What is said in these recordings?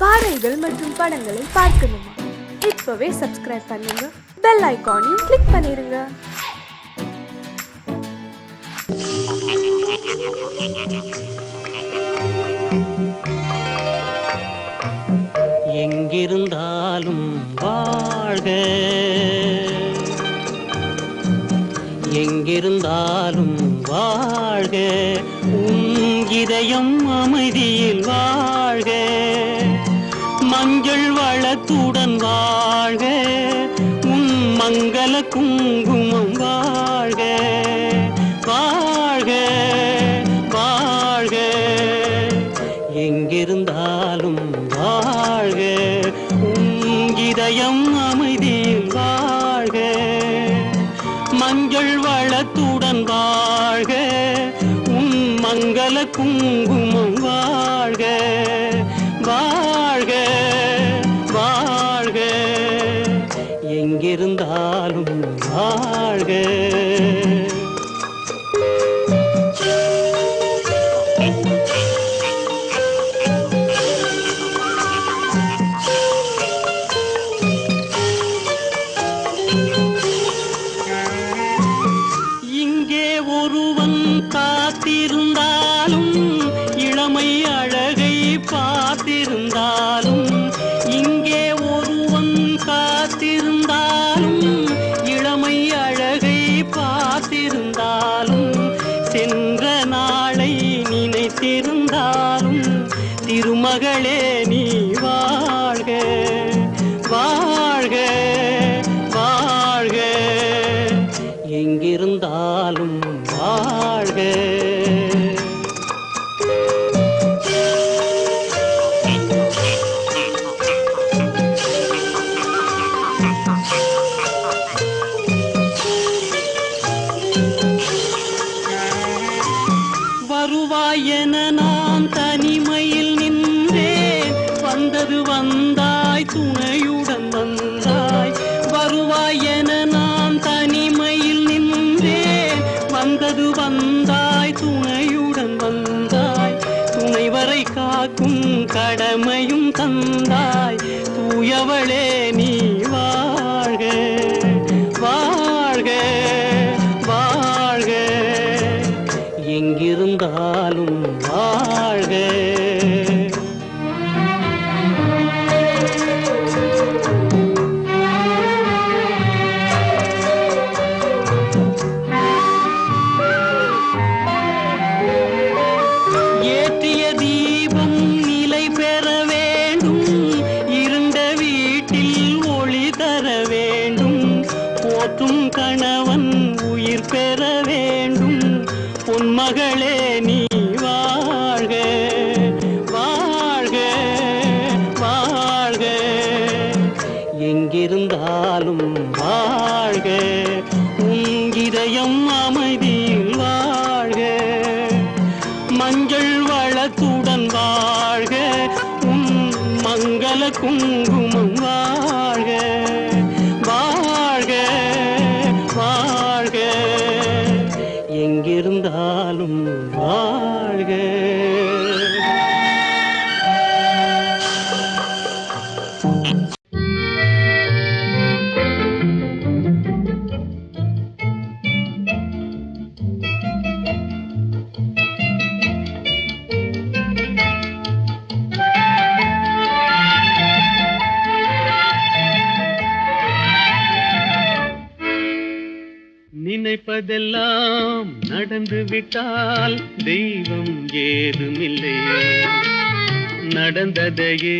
பாடல்கள் மற்றும் படங்களை பார்க்கணுமா? இப்பவே சப்ஸ்கிரைப் பண்ணுங்க, பெல் ஐகானையும் கிளிக் பண்ணிருங்க. எங்கிருந்தாலும் வாழ்க, எங்கிருந்தாலும் வாழ்க, உன் இதயம் அமைதியில் வாழ்க, மஞ்சள் வளத்துடன் வாழ்க, உன் மங்கள குங்குமம் வாழ்க, வாழ்க வாழ்க, எங்கிருந்தாலும் வாழ்க, உன் இதயம் அமைதியில் வாழ்க, மஞ்சள் வளத்துடன் வாழ்க, உன் மங்கள குங்குமம் வாழ்க, வாழ்க வாழ்க, எங்கிருந்தாலும் வாழ்க. காத்திருந்தாலும் இளமை அழகை பார்த்திருந்தாலும், இங்கே ஒருவன் காத்திருந்தாலும் இளமை அழகை பார்த்திருந்தாலும், சென்ற நாளை நினைத்திருந்தாலும் திருமகளே நீ வாழ்க, வாழ்க வாழ்க, எங்கிருந்தாலும் வாழ்க. வருவாயென நான் தனிமையில் நின்றேன், வந்தது வந்தாய் துணையுடன் வந்தாய், வருவாயென நான் தனிமையில் நின்றேன், வந்தது வந்தாய் துணையுடன் வந்தாய், துணைவரை காக்கும் கடமையும் தந்தாய், தூயவளே நீ வாழ்க, வாழ்க வாழ்க, எங்கிருந்தாலும் வாழ்க. ஏற்றிய தீபம் நிலை பெற வேண்டும், இருண்ட வீட்டில் ஒளி தர வேண்டும், போற்றும் கணவன் உயிர் பெற வேண்டும், பொன்மகளே நீ வாழ்க, வாழ்க வாழ்க, எங்கிருந்தாலும் வாழ்க, உன் இதயம் அமைதியில் வாழ்க, மஞ்சள் வளத்துடன் வாழ்க, உன் மங்கள குங்குமம் வாழ்க, வாழ்க வாழ்க, எங்கிருந்தாலும் வாழ்க. நினைப்பதெல்லாம் நடந்து விட்டால் தெய்வம் ஏதுமில்லை, நடந்ததையே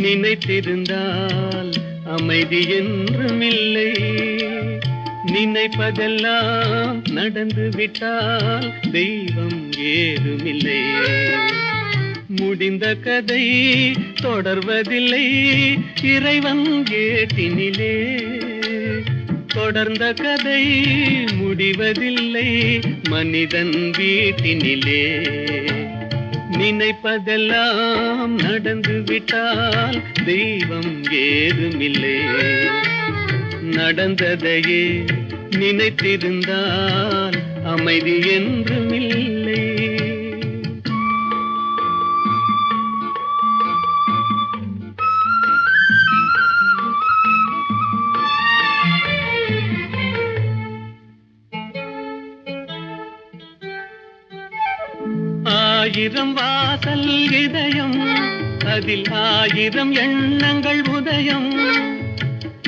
நினைத்திருந்தால் அமைதி என்றுமில்லை, நினைப்பதெல்லாம் நடந்து விட்டால் தெய்வம் ஏதுமில்லை, முடிந்த கதை தொடர்வதில்லை இறைவன் ஏட்டினிலே, தொடர்ந்த கதை முடிவதில்லை மனிதன் வீட்டினிலே, நினைப்பதெல்லாம் நடந்து விட்டால் தெய்வம் ஏதுமில்லை, நடந்ததையே நினைத்திருந்தால் அமைதி என்றுமில்லை. ஆயிரம் வாசல் இதயம், அதில் ஆயிரம் எண்ணங்கள் உதயம்.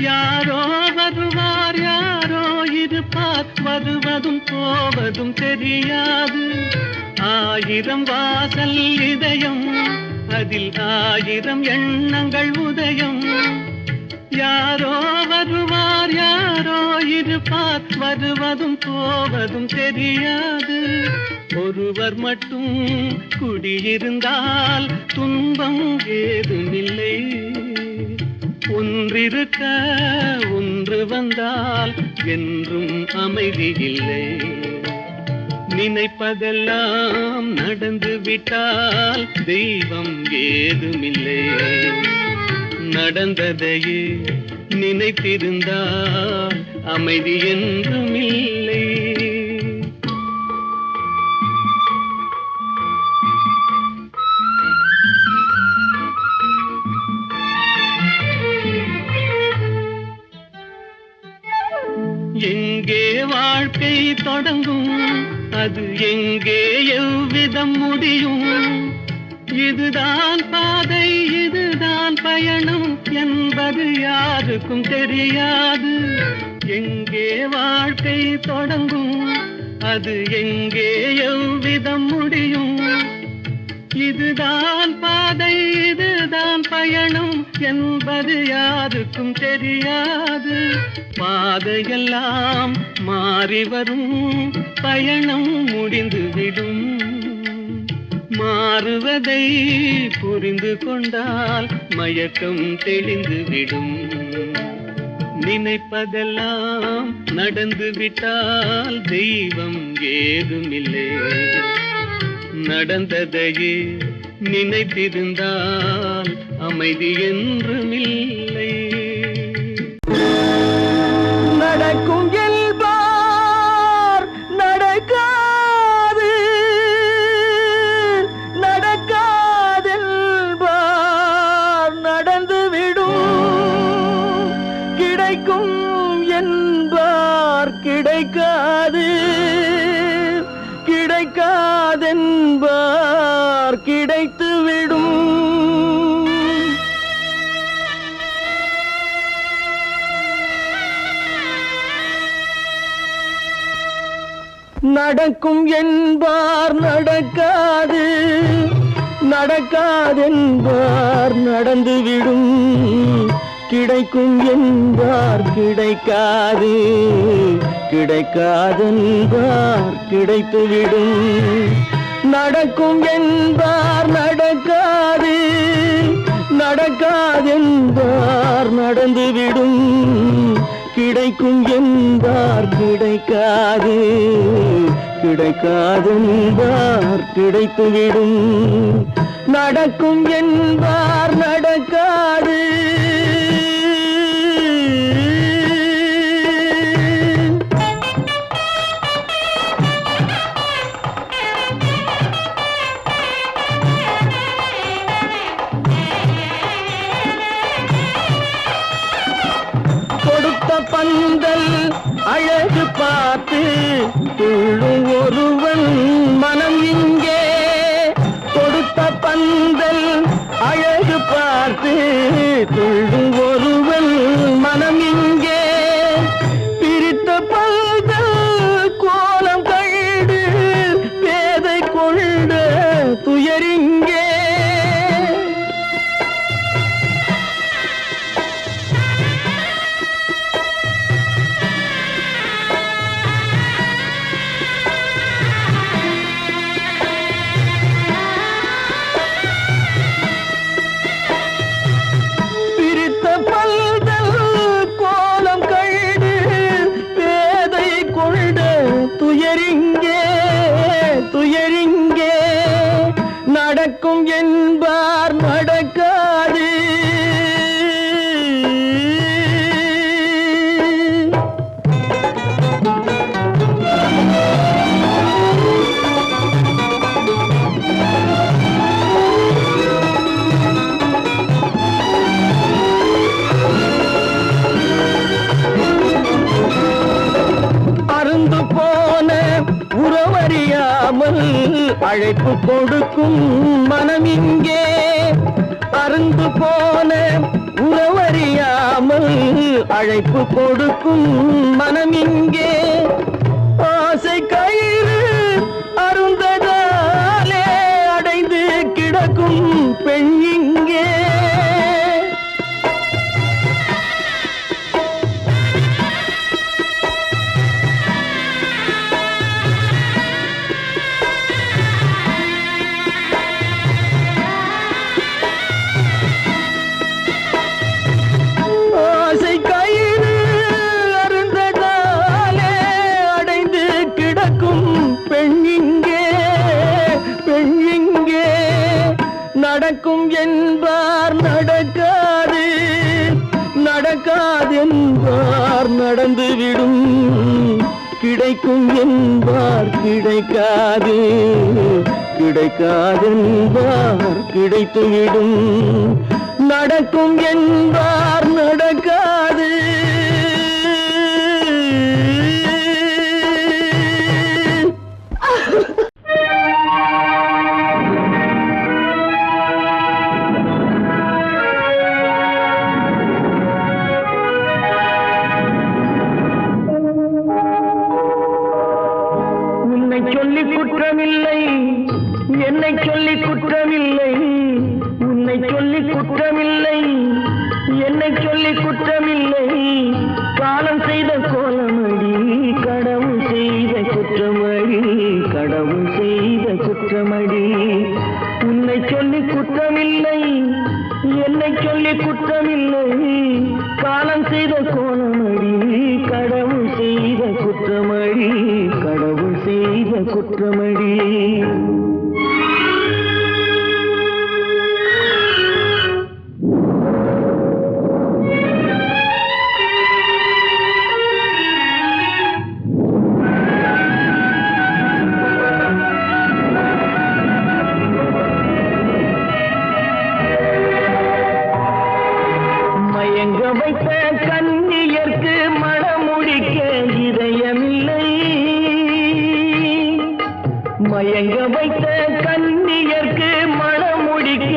யாரோ வருவார் யாரோ இருப்பார், வருவதும் போவதும் தெரியாது. ஆயிரம் வாசல் இதயம், அதில் ஆயிரம் எண்ணங்கள் உதயம். யாரோ வருவார் யாரோ இருப்பார், வருவதும் போவதும் தெரியாது. ஒருவர் மட்டும் குடியிருந்தால் துன்பம் ஏதுமில்லை. ஒன்றிருக்க ஒன்று வந்தால் என்றும் அமைதி இல்லை. நினைப்பதெல்லாம் நடந்து விட்டால் தெய்வம் ஏதுமில்லை. நடந்ததையே நினைத்திருந்தால் அமைதி என்றும் இல்லை. எங்கே வாழ்க்கை தொடங்கும், அது எங்கே எவ்விதம் முடியும்? இதுதான் பாதை இதுதான் பயணம் என்பது யாருக்கும் தெரியாது. எங்கே வாழ்க்கை தொடங்கும், அது எங்கே எவ்விதம் முடியும்? இதுதான் பாதை இதுதான் பயணம் என்பது யாருக்கும் தெரியாது. பாதையெல்லாம் மாறி வரும், பயணம் முடிந்துவிடும். மாறுவதை புரிந்து கொண்டால் மயக்கம் தெளிந்துவிடும். நினைப்பதெல்லாம் நடந்து விட்டால் தெய்வம் ஏதுமில்லை. நடந்ததையே நினைத்திருந்தால் அமைதி என்றுமில்லை. நடக்கும் என்பார் நடக்காது, நடக்காதென்பார் நடந்துவிடும். கிடைக்கும் என்பார் கிடைக்காது, கிடைக்காதென்பார் கிடைத்துவிடும். நடக்கும் என்பார் நடக்காது, நடக்காதென்பார் நடந்துவிடும். கிடைக்கும் என்பார் கிடைக்காது, கிடைக்காதென்பார் கிடைத்துவிடும். நடக்கும் என்பார் நடக்காது, நடக்காதென்பார் நடந்துவிடும். கிடைக்கும் என்பார் கிடைக்காது, கிடைக்காதென்பார் கிடைத்துவிடும். நடக்கும் என்பார் நடக்காது. பந்தல் அழகு பார்த்து துள்ளும் ஒருவன் மனம் இங்கே. கொடுத்த பந்தல் அழகு பார்த்து துள்ளும் ஒருவன் மனம் இங்கே. பிரித்த பந்தல் கோலம் கண்டு பேதை கொண்ட துயரிங்கே. பிரித்த பல் அழைப்பு கொடுக்கும் மனம் இங்கே அருந்து போன உறவறியாமல் அழைப்பு கொடுக்கும் மனம் இங்கே ஆசை கயிறு அருந்ததாலே அடைந்து கிடக்கும் பெண் இங்கே ஆசை கயிறு அருந்ததாலே அடைந்து கிடக்கும் பெண் இங்கே நடக்கும் என்பார் நடக்காது நடக்காதென்பார் நடந்துவிடும் கிடைக்கும் என்பார் கிடைக்காது கிடைக்காதென்பார் கிடைத்துவிடும் நடக்கும் என்பார் நடக்காது உன்னை சொல்லி குற்றமில்லை என்னை சொல்லி குற்றமில்லை உன்னை சொல்லி குற்றமில்லை என்னை சொல்லி குற்றமில்லை காலம் செய்த கோலமடி கடவுள் செய்த குற்றமடி கடவுள் செய்த குற்றமடி உன்னை சொல்லி குற்றமில்லை என்னை சொல்லி குற்றமில்லை காலம் செய்த கோலமடி கடவுள் செய்த குற்றமடி கடவுள் செய்த குற்றமடி மயங்க வைத்த கன்னியர்க்கு மணமுடிக்க இதயமில்லை மயங்க வைத்த கன்னியர்க்கு மணமுடிக்க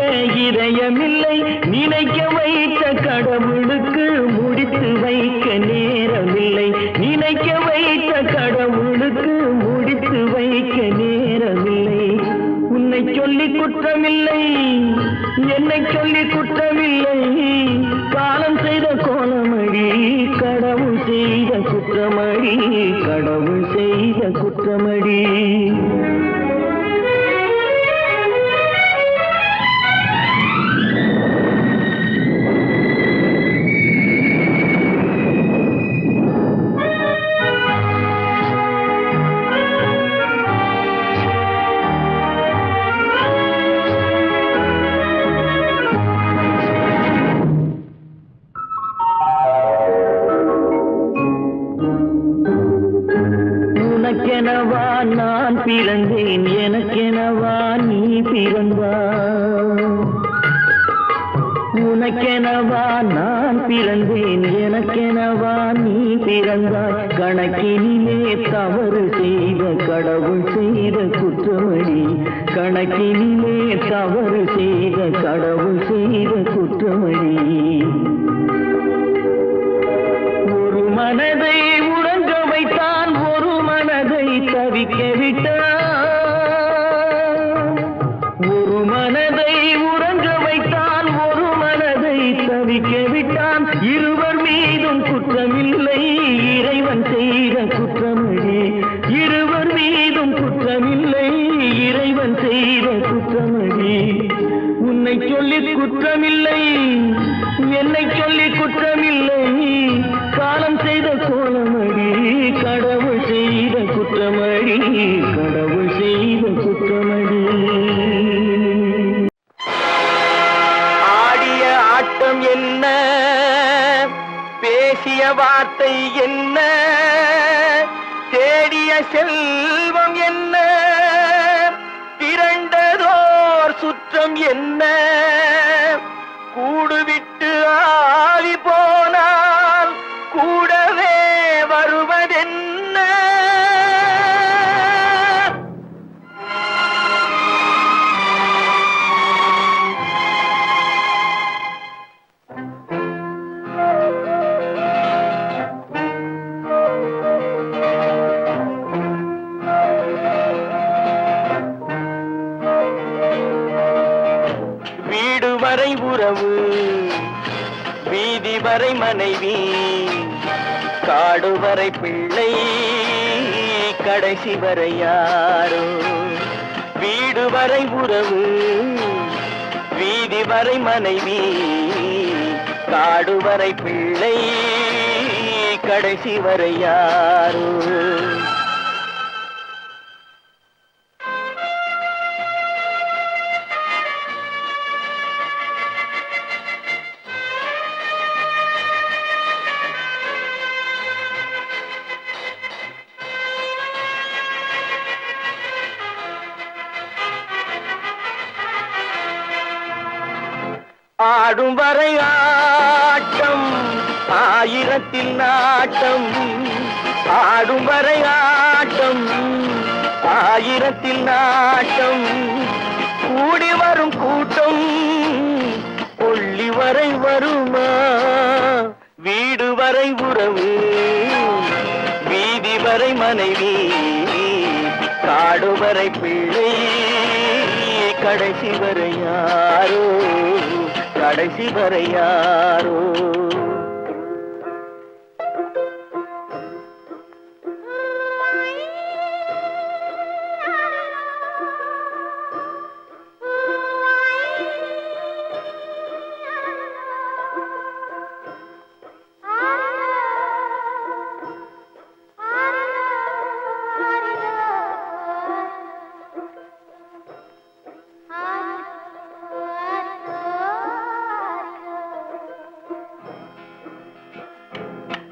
இதயமில்லை நினைக்க வைத்த கடவுளுக்கு முடித்து வைக்க நேரமில்லை நினைக்க வைத்த கடவுளுக்கு முடித்து வைக்க நேரமில்லை உன்னை சொல்லி குற்றமில்லை என்னை சொல்லி குற்றமில்லை காலம் செய்த கோலமடி கடவுள் செய்த குற்றமடி கடவுள் செய்த குற்றமடி உனக்கெனவா நான் பிறந்தேன் எனக்கெனவா நீ பிறந்தாய் உனக்கெனவா நான் பிறந்தேன் எனக்கெனவா நீ பிறந்தாய் கணக்கினிலே தவறு செய்த கடவுள் செய்த குற்றமடி கணக்கினிலே தவறு செய்த கடவுள் செய்த குற்றமடி ஒரு மனதை உறங்க வைத்தான் ஒரு மனதை தவிக்க விட்டான் ஒரு மனதை உறங்க வைத்தான் ஒரு மனதை தவிக்க விட்டான் இருவர் மீதும் குற்றமில்லை இறைவன் செய்த குற்றமடி இருவர் மீதும் குற்றமில்லை இறைவன் செய்த குற்றமடி உன்னை சொல்லி குற்றமில்லை என்னை சொல்லி குற்றமில்லை காலம் செய்த கோலமடி கடவுள் செய்த குற்றமடி கடவுள் செய்த குற்றமடி ஆடிய ஆட்டம் என்ன பேசிய வார்த்தை என்ன தேடிய செல்வம் என்ன திரண்டதோர் சுற்றம் என்ன கூடுவிட்டு ஆவி போனால் கூடவே வருவதென்ன வீதி வரை மனைவி காடு வரை பிள்ளை கடைசி வரை யாரோ வீடு வரை உறவு வீதி வரை மனைவி காடு வரை பிள்ளை கடைசி வரை யாரோ ஆடும் வரை ஆட்டம் ஆயிரத்தில் நாட்டம் ஆடும் வரை ஆட்டம் ஆயிரத்தில் நாட்டம் கூடி வரும் கூட்டம் கொள்ளி வரை வருமா வீடு வரை உறவு வீதி வரை மனைவி காடு வரை பிள்ளை கடைசி வரை யாரோ கடைசி வரை யாரோ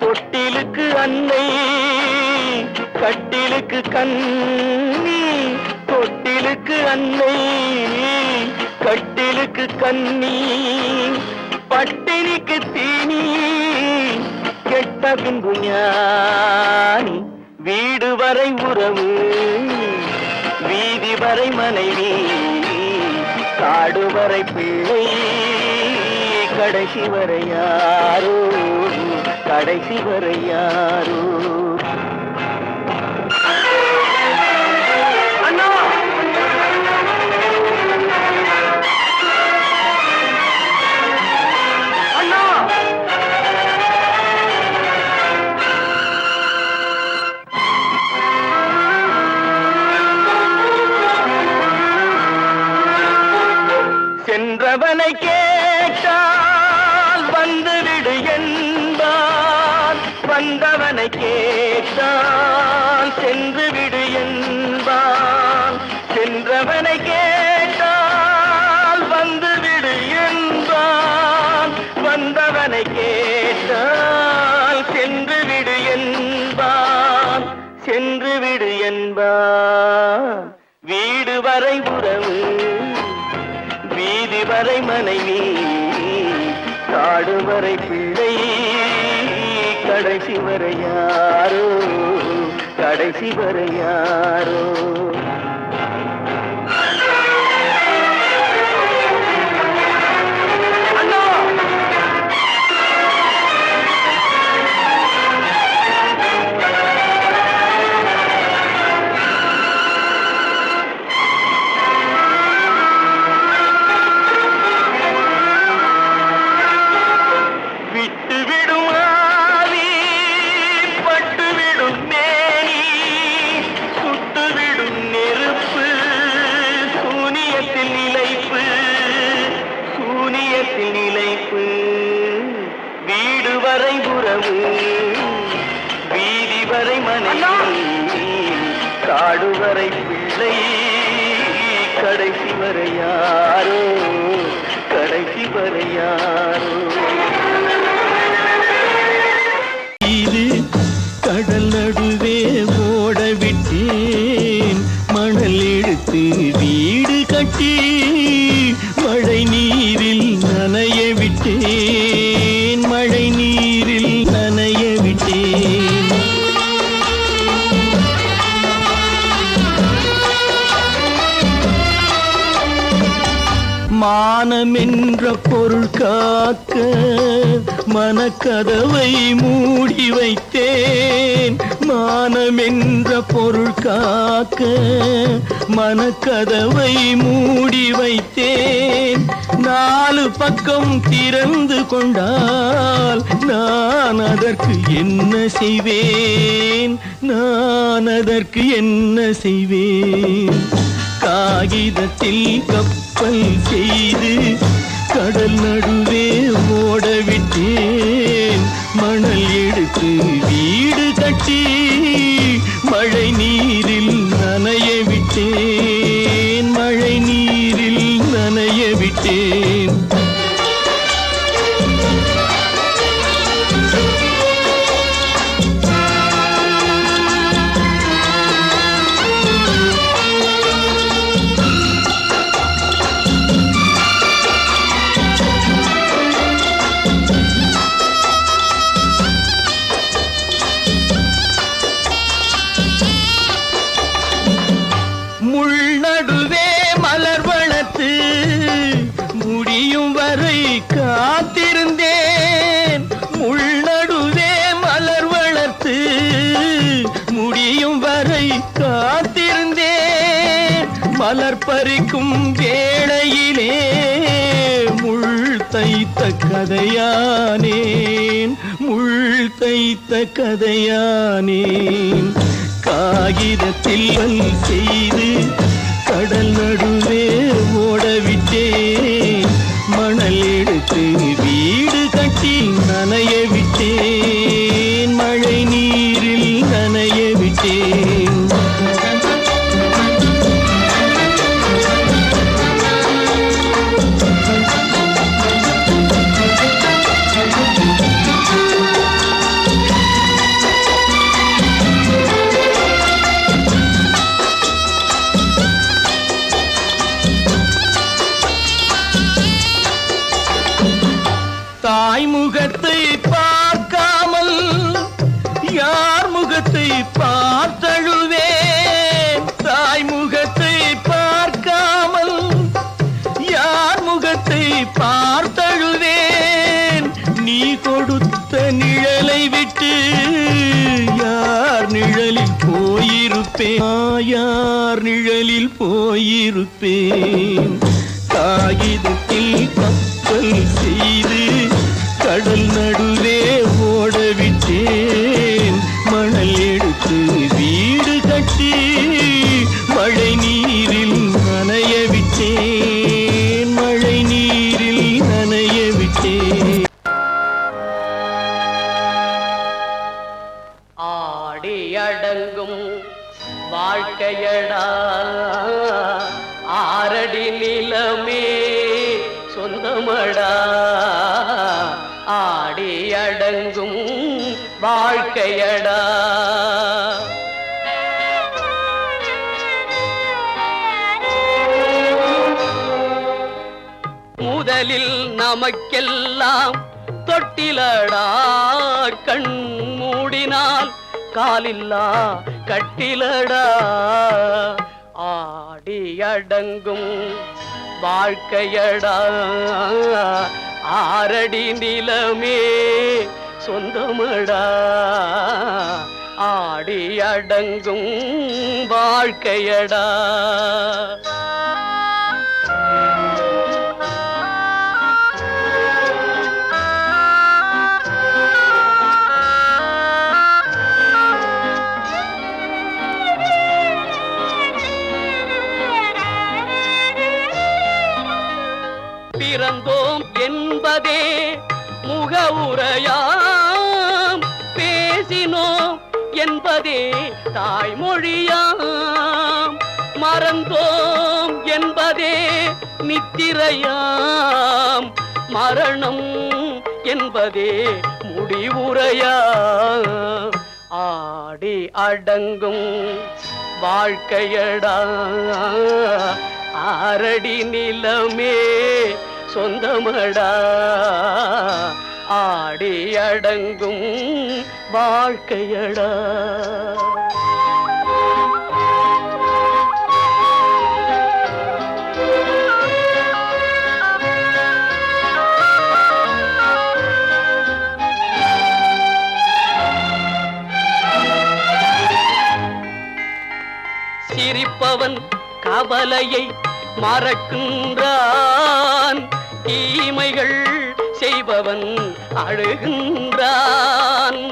தொட்டிலுக்கு அன்னை கட்டிலுக்கு கண்ணி தொட்டிலுக்கு அன்னை கட்டிலுக்கு கண்ணி பட்டினிக்கு தீனி கெட்ட பின்பு ஞானி வீடு வரை உறவு வீதி வரை மனைவி காடு வரை பிள்ளை கடைசி வரை யாரோ கடைசி வரை யாரோ அண்ணா அண்ணா சென்றவனை கேட்டால் வந்துவிடு என்பான் வந்தவனை கேட்டால் சென்று விடு என்பான் சென்றவனை கேட்டால் வந்துவிடு என்பான் வந்தவனை கேட்டால் சென்று விடு என்பான் சென்று விடு என்பான் வீடு வரை உறவு வீதி வரை மனைவி காடு வரை பிள்ளை கடைசி வரை யாரோ கடைசி வரை யாரோ நிலைப்பு வீடு வரை உறவு வீதி வரை மனைவி காடு வரை பிள்ளை கடைசி வரை யாரோ கடைசி வரை யாரோ இது கடல் நடுவே ஓட விட்டேன் மணல் எடுத்து வீடு கட்டி மழை நீரில் நனைய விட்டேன் மழை நீரில் நனைய விட்டேன் மா மானம் என்ற பொருள் காக்க மனக்கதவை மூடி வைத்தேன். மானம் என்ற பொருள் காக்க மனக்கதவை மூடி வைத்தேன். நாலு பக்கம் திறந்து கொண்டால் நான் அதற்கு என்ன செய்வேன்? நான் அதற்கு என்ன செய்வேன்? காகிதத்தில் கப்பல் செய்து கடல் நடுவே ஓடவிட்டேன். மணல் எடுத்து வீடு கட்டி மழை நீரில் நனைய விட்டேன். மழை நீரில் நனைய விட்டேன். முள்நடுவே மலர் வளர்த்து முடியும் வரை காத்திருந்தேன். முள்நடுவே மலர் வளர்த்து முடியும் வரை காத்திருந்தேன். மலர் பறிக்கும் வேளையிலே முள் தைத்த கதையானேன். முள் தைத்த கதையானேன். காகிதத்தில் செய்து கடல் நடுவே ஓடவிட்டேன். மணல் எடுத்து வீடு கட்டி நனைய விட்டேன். மழை நீரில் நனைய விட்டேன். தாய் முகத்தை பார்க்காமல் யார் முகத்தை பார்த்தழுவேன். தாய் முகத்தை பார்க்காமல் யார் முகத்தை பார்த்தழுவேன். நீ கொடுத்த நிழலை விட்டு யார் நிழலில் போயிருப்பேன். யார் நிழலில் போயிருப்பேன். காகிதத்தில் கப்பல் செய்து கடல் நடுவே ஓடவிட்டேன். மணல் எடுத்து வீடு கட்டி மழை நீரில் நனைய விட்டேன். மழை நீரில் நனைய விட்டேன். ஆடி அடங்கும் வாழ்க்கையடா ஆரடி நிலமே சொந்தமடா. ஆடி அடங்கும் வாழ்க்கையடா. முதலில் நமக்கெல்லாம் தொட்டிலடா. கண் மூடினால் காலில்லா கட்டிலடா. ஆடி அடங்கும் வாழ்க்கையடா ஆரடி நிலமே சொந்தமடா. ஆடி அடங்கும் வாழ்க்கையடா. பிறந்தோம் என்பதே முகவுரையாம். பேசினோம் என்பதே தாய்மொழியாம். மறந்தோம் என்பதே நித்திரையாம். மரணம் என்பதே முடிவுரையாம். ஆடி அடங்கும் வாழ்க்கையடா ஆரடி நிலமே சொந்தமடா. ஆடி அடங்கும் வாழ்க்கையடா. நினைப்பவன் கவலையை மறக்கின்றான். தீமைகள் செய்பவன் அழுகின்றான்.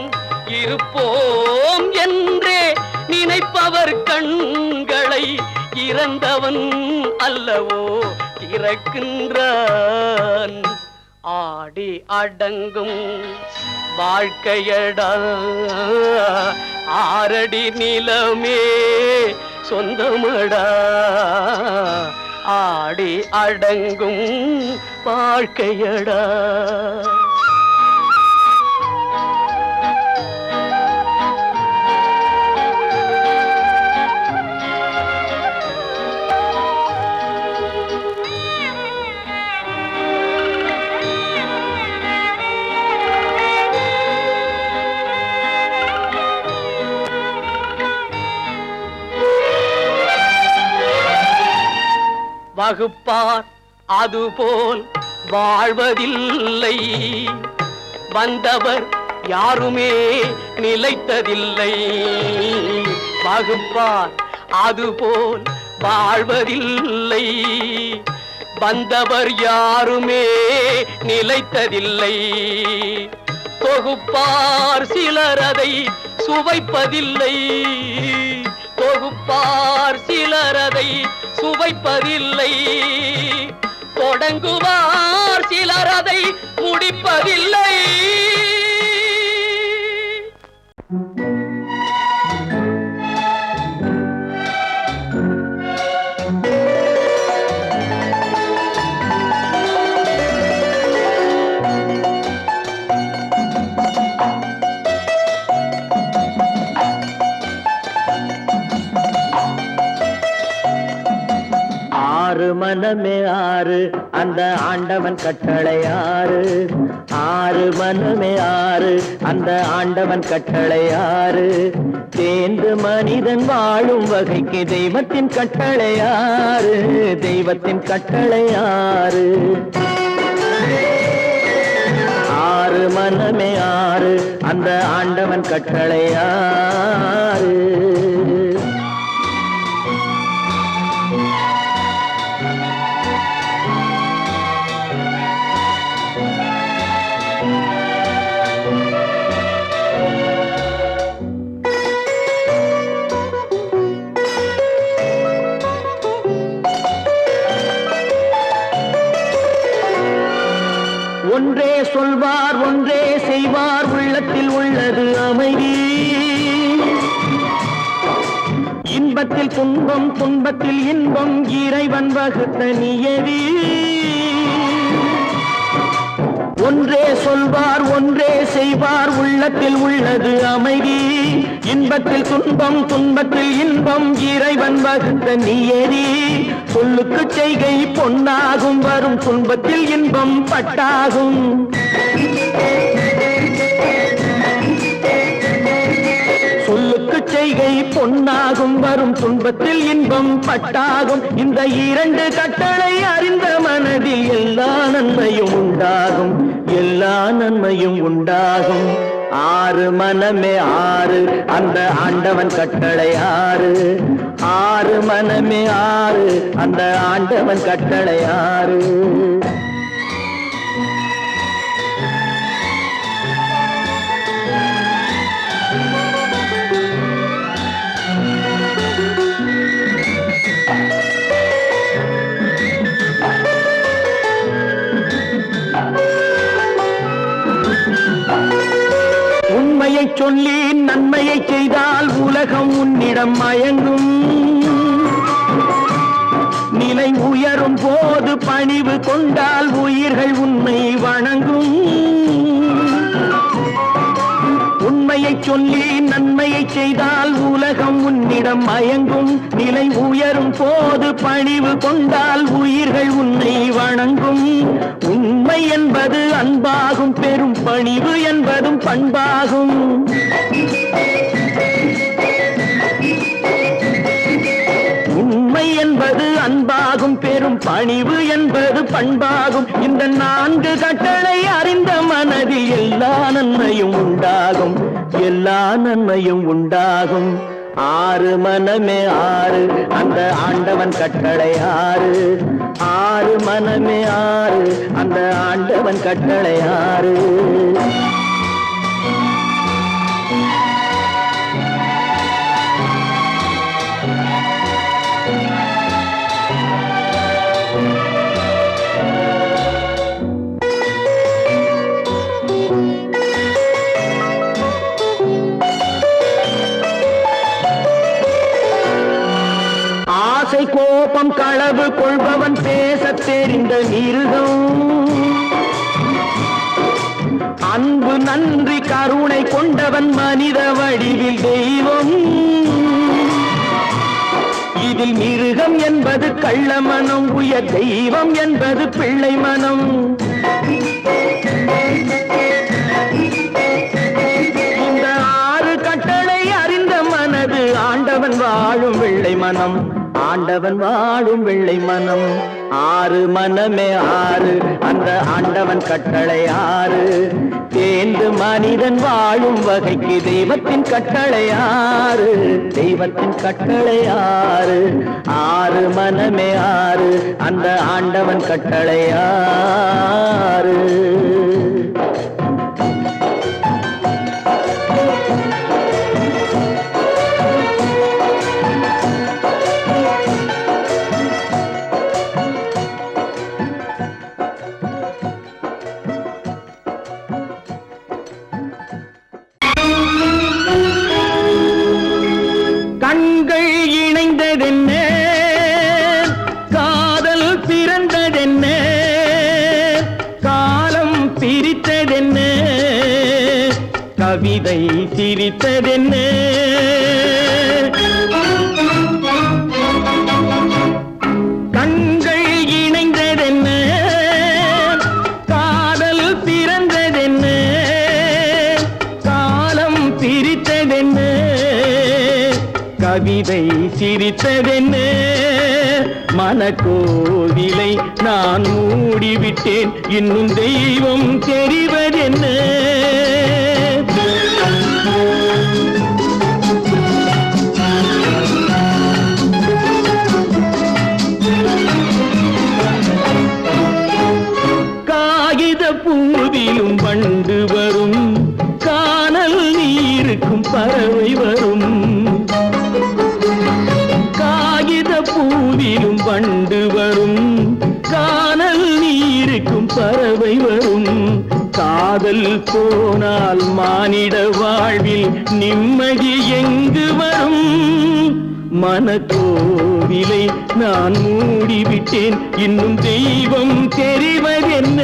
இருப்போம் என்றே நினைப்பவர் கண்களை இறந்தவன் அல்லவோ திறக்கின்றான். ஆடி அடங்கும் வாழ்க்கையடா ஆரடி நிலமே சொந்தமடா. ஆடி அடங்கும் வாழ்க்கையடா. வகுப்பார் அதுபோல் வாழ்வதில்லை. வந்தவர் யாருமே நிலைத்ததில்லை. வகுப்பார் அதுபோல் வாழ்வதில்லை. வந்தவர் யாருமே நிலைத்ததில்லை. தொகுப்பார் சிலர் அதை சுவைப்பதில்லை. தொகுப்பார் சிலர் அதை சுவைப்பதில்லை. தொடங்குவார் சிலர் அதை முடிப்பதில்லை. மனமே ஆறு அந்த ஆண்டவன் கட்டளை ஆறு. ஆறு மனமே ஆறு அந்த ஆண்டவன் கட்டளை ஆறு. தேர்ந்து மனிதன் வாழும் வகைக்கு தெய்வத்தின் கட்டளை ஆறு. தெய்வத்தின் கட்டளை ஆறு. ஆறு மனமே ஆறு அந்த ஆண்டவன் கட்டளை ஆறு. ஒன்றே சொல்வார் ஒன்றே செய்வார் உள்ளத்தில் உள்ளது அமைதி. இன்பத்தில் துன்பம் துன்பத்தில் இன்பம் இறைவன் வகுத்த நியதி. ஒன்றே சொல்வார் ஒன்றே செய்வார் உள்ளத்தில் உள்ளது அமைதி. இன்பத்தில் துன்பம் துன்பத்தில் இன்பம் இறைவன் வகுத்த நியதி. சொல்லுக்கு செய்கை பொன்னாகும் வரும் துன்பத்தில் இன்பம் பட்டாகும். சொல்லுக்கு செய்கை பொன்னாகும் வரும் துன்பத்தில் இன்பம் பட்டாகும். இந்த இரண்டு கட்டளை அறிந்த மனதில் எல்லா நன்மையும் உண்டாகும். எல்லா நன்மையும் உண்டாகும். ஆறு மனமே ஆறு அந்த ஆண்டவன் கட்டளை ஆறு. ஆறு மனமே ஆறு அந்த ஆண்டவன் கட்டளை ஆறு. உண்மையை சொல்லி நன்மையை செய்தால் உலகம் உன்னிடம் மயங்கும். நிலை உயரும் போது பணிவு கொண்டால் உயிர்கள் உன்னை வணங்கும். உண்மையை சொல்லி நன்மையை செய்தால் உலகம் உன்னிடம் மயங்கும். நிலை உயரும் போது பணிவு கொண்டால் உயிர்கள் உன்னை வணங்கும். உண்மை என்பது அன்பாகும் பெரும் பணிவு என்பதும் பண்பாகும். உண்மை என்பது அன்பாகும் பெரும் பணிவு என்பது பண்பாகும். இந்த நான்கு கட்டளை அறிந்த மனதில் எல்லா நன்மையும் உண்டாகும். எல்லா நன்மையும் உண்டாகும். ஆறு மனமே ஆறு அந்த ஆண்டவன் கட்டளை ஆறு ஆறு மனமே ஆறு அந்த ஆண்டவன் கட்டளை ஆறு ஆசை கோபம் களவு கொள்பவன் பேசத் தெரிந்த மிருகம் அன்பு நன்றி கருணை கொண்டவன் மனித வடிவில் தெய்வம் இதில் மிருகம் என்பது கள்ள மனம் உயர் தெய்வம் என்பது பிள்ளை மனம் இந்த ஆறு கட்டளை அறிந்த மனது ஆண்டவன் வாழும் வெள்ளை மனம் ஆண்டவன் வாழும் வெள்ளை மனம் ஆறு மனமே ஆறு அந்த ஆண்டவன் கட்டளை ஆறு தேர்ந்து மனிதன் வாழும் வகைக்கு தெய்வத்தின் கட்டளை ஆறு தெய்வத்தின் கட்டளை ஆறு ஆறு மனமே ஆறு அந்த ஆண்டவன் கட்டளை ஆறு கண்கள் இணைந்ததென்ன காதல் பிறந்ததென்ன காலம் பிரித்ததென்ன கவிதை சிரித்ததென்ன கண்கள் இணைந்ததென்ன காதல் பிறந்ததென்ன காலம் பிரித்ததென்ன கவிதை சிரித்ததென்ன மனக்கோவிலை நான் மூடிவிட்டேன் இன்னும் தெய்வம் தெரிவதென்ன காகித பூவிலும் வண்டு வரும் கானல் நீருக்கும் பறவை வரும் காகித பூவிலும் வண்டு வரும் கானல் நீருக்கும் பறவை வரும் காதல் போனால் மானிட வாழ்வில் நிம்மதி எங்கு வரும் மனக்கோவிலை நான் மூடிவிட்டேன் இன்னும் தெய்வம் தெரிவதென்ன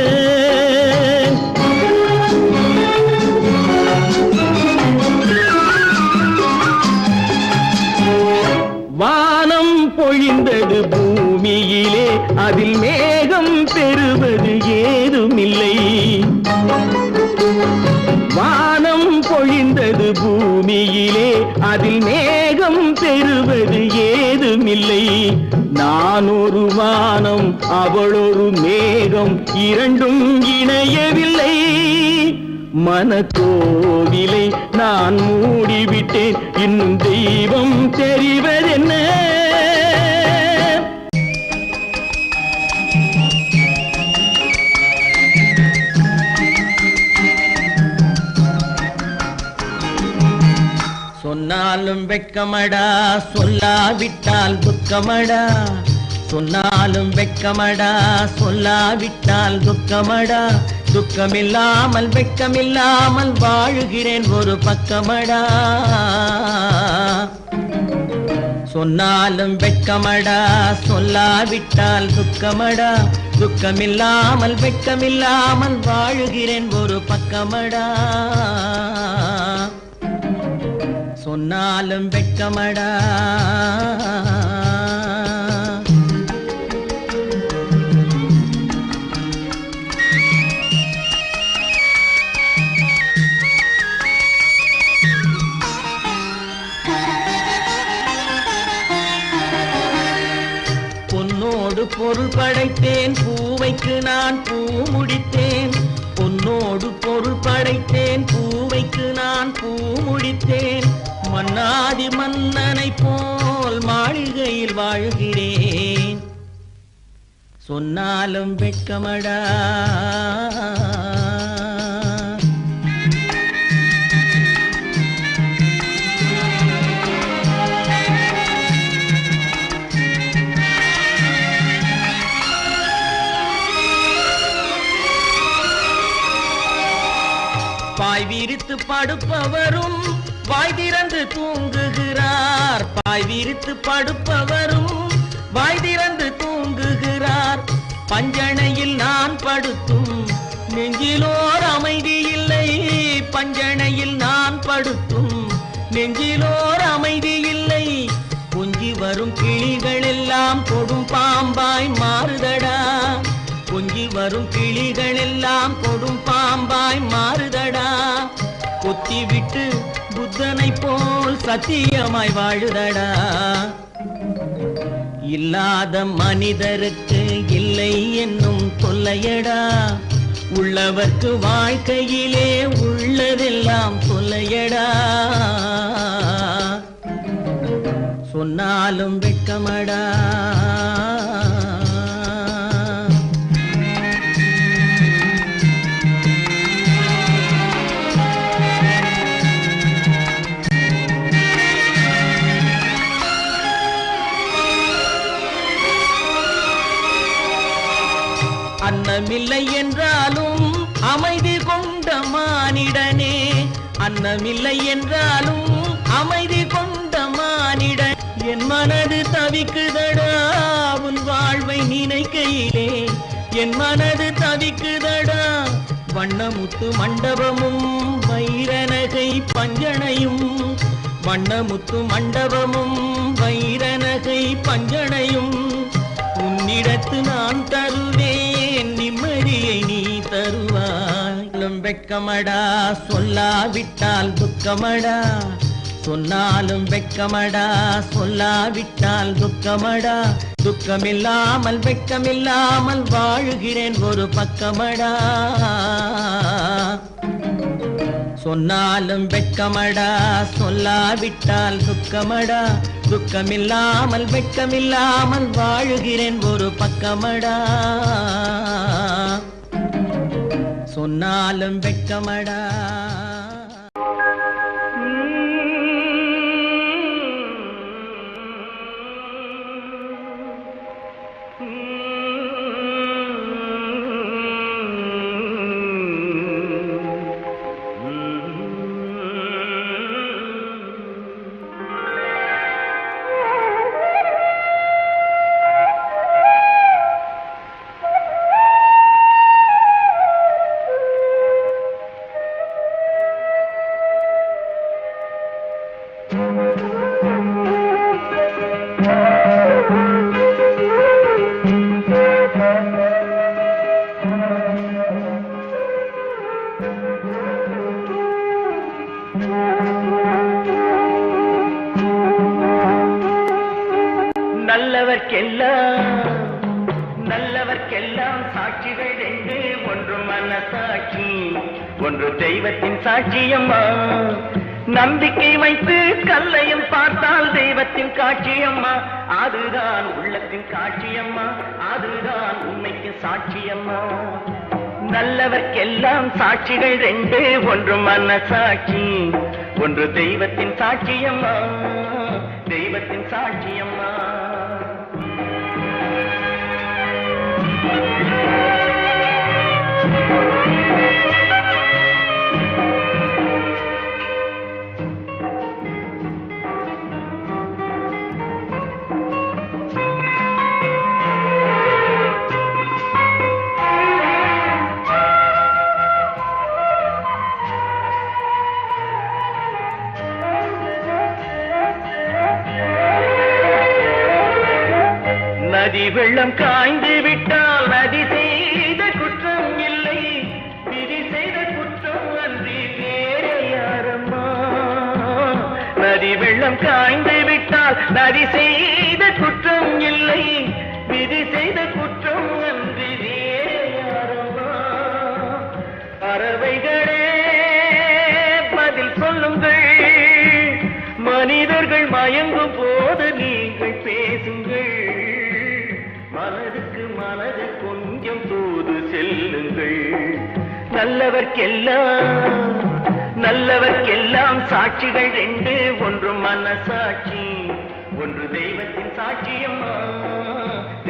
வானம் பொழிந்தது பூமியிலே அதில் மேகம் பெறுவது ஏதுமில்லை வானம் பொழிந்தது பூமியிலே அதில் மேகம் பெறுவது ஏதுமில்லை நான் ஒரு வானம் அவளொரு மேகம் இரண்டும் இணையவில்லை மனக்கோவிலை நான் மூடிவிட்டேன் இன்னும் தெய்வம் தெரிவதென்ன சொன்னாலும் வெட்கமடா சொல்லாவிட்டால் துக்கமடா சொன்னாலும் வெட்கமடா சொல்லாவிட்டால் துக்கமடா துக்கமில்லாமல் வெட்கமில்லாமல் வாழுகிறேன் ஒரு பக்கமடா சொன்னாலும் வெட்கமடா சொல்லாவிட்டால் துக்கமடா துக்கமில்லாமல் வெட்கமில்லாமல் வாழுகிறேன் ஒரு பக்கமடா சொன்னாலும் வெட்கமடா பொன்னோடு பொருள் படைத்தேன் பூவைக்கு நான் பூ முடித்தேன் பொன்னோடு பொருள் படைத்தேன் பூவைக்கு நான் பூ முடித்தேன் மன்னாதி மன்னனை போல் மாளிகையில் வாழ்கிறேன், சொன்னாலும் வெட்கமடா. பாய் விரித்து படுப்பவரும் வாய் திறந்து தூங்குகிறார், பாய் விரித்து படுப்பவரும் வாய் திறந்து தூங்குகிறார். பஞ்சணையில் நான் படுத்தும் நெஞ்சிலோர் அமைதி இல்லை, பஞ்சணையில் நான் படுத்தும் நெஞ்சிலோர் அமைதி இல்லை. கொஞ்சி வரும் கிளிகள் எல்லாம் கொடும் பாம்பாய் மாறுதடா, கொஞ்சி வரும் கிளிகள் எல்லாம் கொடும் பாம்பாய் மாறுதடா. கொத்தி விட்டு புத்தனை போல் சத்தியமாய் வாழுதடா. இல்லாத மனிதருக்கு இல்லை என்னும் தொல்லையடா, உள்ளவர்க்கு வாழ்க்கையிலே உள்ளதெல்லாம் தொல்லையடா. சொன்னாலும் வெட்கமடா. அன்னமில்லை என்றாலும் அமைதி கொண்ட மானிடனே, அன்னமில்லை என்றாலும் அமைதி கொண்ட மானிடன். என் மனது தவிக்குதடா உன் வாழ்வை நினைக்கையிலே, என் மனது தவிக்குதடா. வண்ணமுத்து மண்டபமும் வைரநகை பஞ்சனையும், வண்ணமுத்து மண்டபமும் வைரநகை பஞ்சனையும் உன்னிடத்து நான் தருவேன், நிம்மதியை நீ தருவாய். வெட்கமடா சொல்லாவிட்டால் துக்கமடா, சொன்னாலும் வெட்கமடா சொல்லாவிட்டால் துக்கமடா. துக்கமில்லாமல் வெட்கமில்லாமல் வாழுகிறேன் ஒரு பக்கமடா, சொன்னாலும் வெட்கமடா சொல்லாவிட்டால் துக்கமடா. துக்கமில்லாமல் வெட்கமில்லாமல் வாழுகிறேன் ஒரு பக்கமடா, சொன்னாலும் வெட்கமடா. நல்லவர்க்கெல்லாம் சாட்சிகள் ரெண்டு, ஒன்று மனசாட்சி ஒன்று தெய்வத்தின் சாட்சியம்மா. நம்பிக்கை வைத்து கல்லையும் பார்த்தால் தெய்வத்தின் காட்சியம்மா, அதுதான் உள்ளத்தின் காட்சியம்மா, அதுதான் உண்மைக்கு சாட்சியம்மா. நல்லவர்க்கெல்லாம் சாட்சிகள் ரெண்டு, ஒன்று மனசாட்சி ஒன்று தெய்வத்தின் சாட்சியம்மா, தெய்வத்தின் சாட்சியம்மா. நதி வெள்ளம் காய்ந்து விட்டால் நதி செய்த குற்றம் இல்லை, விதி செய்த குற்றம் அன்றி வேற யாரம்மா. நதி வெள்ளம் காய்ந்து விட்டால் நதி செய்த குற்றம் இல்லை, விதி செய்த குற்றம் அன்றி வேற யாரம்மா. பறவைகளே பதில் சொல்லுங்கள், மயங்கும் போது நீங்கள் பேசுங்கள், மனதுக்கு மனது கொஞ்சம் தூது செல்லுங்கள். நல்லவர்க்கெல்லாம் சாட்சிகள் ரெண்டு, ஒன்று மனசாட்சி, ஒன்று தெய்வத்தின் சாட்சியம்மா,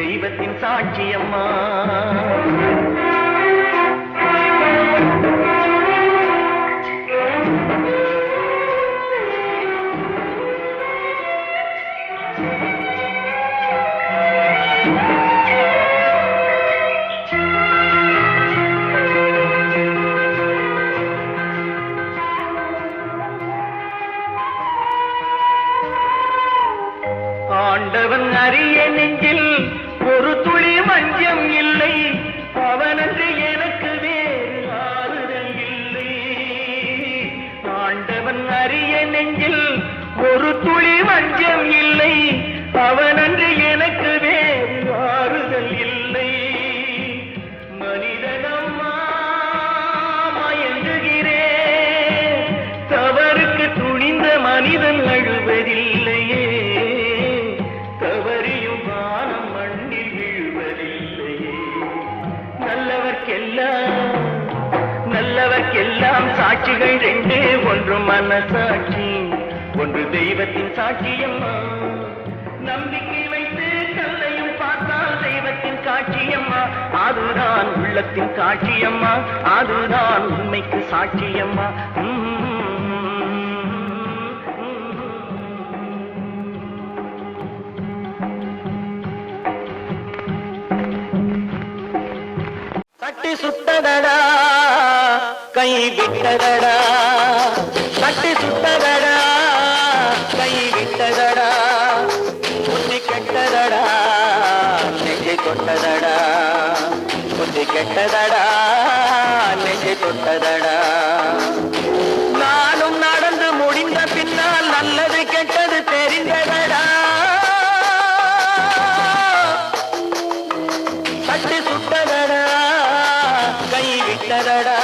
தெய்வத்தின் சாட்சியம்மா. ஆண்டவன் அறிய நெஞ்சில் ஒரு துளி வஞ்சம் இல்லை, அவனன்று எனக்கு வேறு ஆறுதல் இல்லை. ஆண்டவன் அறிய நெஞ்சில் ஒரு துளி வஞ்சம் இல்லை, அவனன்று எனக்கு வேறு ஆறுதல் இல்லை. மனிதனம்மா மயங்குகிறேன், தவறுக்கு துணிந்த மனிதன் அழுவதில்லையே, நல்லவர்க்கெல்லாம் சாட்சிகள் ரெண்டு, ஒன்று மனசாட்சி, ஒன்று தெய்வத்தின் சாட்சியம்மா. நம்பிக்கை வைத்து கல்லையும் பார்த்தால் தெய்வத்தின் சாட்சியம்மா, அதுதான் உள்ளத்தின் சாட்சியம்மா, அதுதான் உண்மைக்கு சாட்சியம்மா. தட்டி சுட்டதடா கை விட்டதடா, தட்டி சுட்டதடா கை விட்டதடா, புத்தி கெட்டதடா நெஞ்சை தொட்டதடா, புத்தி கெட்டதடா நெஞ்சை தொட்டதடா. நானும் நடந்து முடிந்த பின்னால் நல்லது கெட்டது தெரிந்ததடா, தட்டி சுட்டதடா கை விட்டதடா,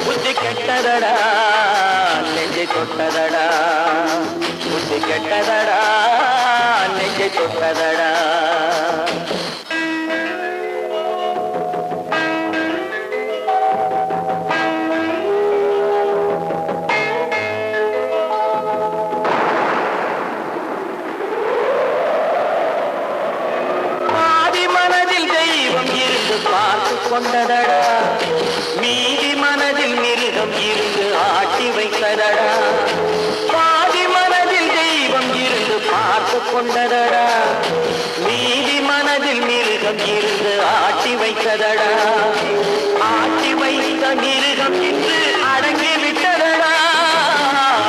புத்தி கெட்டதடா நெஞ்சை தொட்டதடா, புத்தி கெட்டதடா நெஞ்சை தொட்டதடா. பார்த்து கொண்டதடா, மீதி மனதில் மிருகம் இருந்து ஆட்டி வைத்ததடா, பாதி மனதில் தெய்வம் இருந்து பார்த்து கொண்டதடா, மீதி மனதில் மிருகம் இருந்து ஆட்டி வைத்ததடா, ஆட்டி வைத்த மிருகம் இன்று அடங்கி விட்டதடா,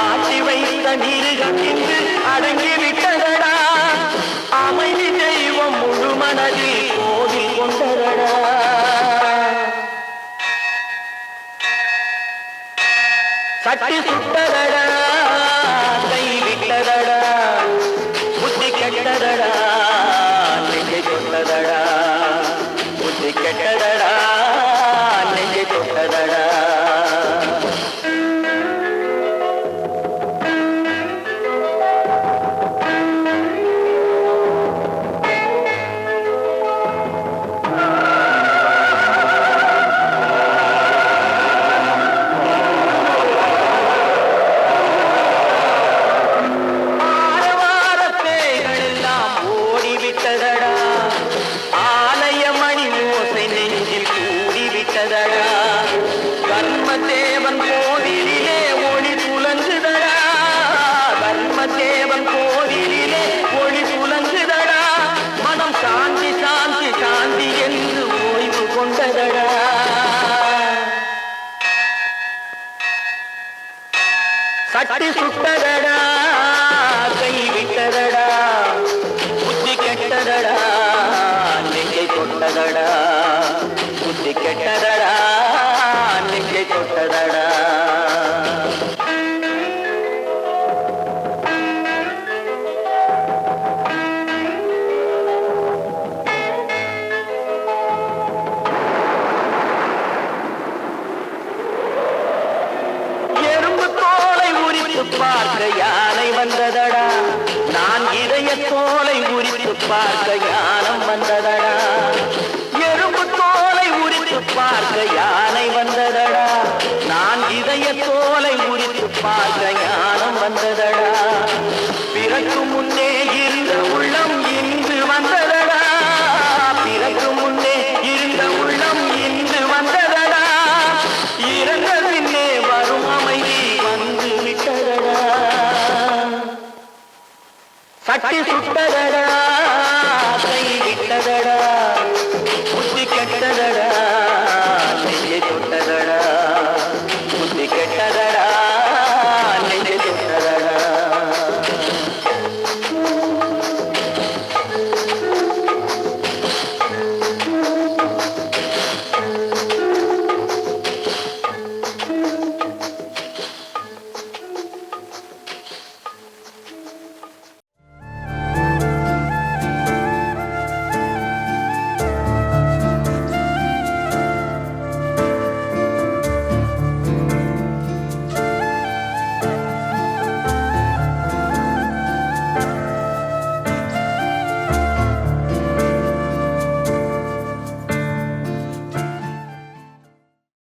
ஆட்டி வைத்த மிருகம் இன்று அடங்கி விட்டதடா, அமைதி தெய்வம் முழு மனதில் கோவில் கொண்டதடா. சட்டி சுட்டதடா கை விட்டதடா, புத்தி கெட்டதடா நெஞ்சை தொட்டதடா, புத்தி கெட்டதடா நெஞ்சை தொட்டதடா. தர்மதேவன் கோவிலிலே ஒளி புலங்குதடா, தர்மதேவன் கோவிலிலே ஒளி புலங்குதடா, மனம் சாந்தி சாந்தி சாந்தி என்று ஓய்வு கொண்டதடா. சட்டி சுட்டதடா கை விட்டதடா, புத்தி கெட்டதடா நெஞ்சை தொட்டதடா, புத்தி கெட்டதடா நெஞ்சை தொட்டதடா. எறும்பு தோலை உரித்து பார்க்க யானை வந்த பார்க்க ஞானம் வந்ததடா. எறும்பு தோலை உரித்து பார்க்க யானை வந்ததடா. நான் இதய தோலை உரித்து பார்க்க ஞானம் வந்ததடா. பிறகு முன்னே இருந்த உள்ளம் இன்று வந்ததடா. பிறகு முன்னே இருந்த உள்ளம் இன்று வந்ததடா. இறந்த பின்னே வரும் அமைதி வந்து விட்டதடா. சட்டி சுட்டதடா.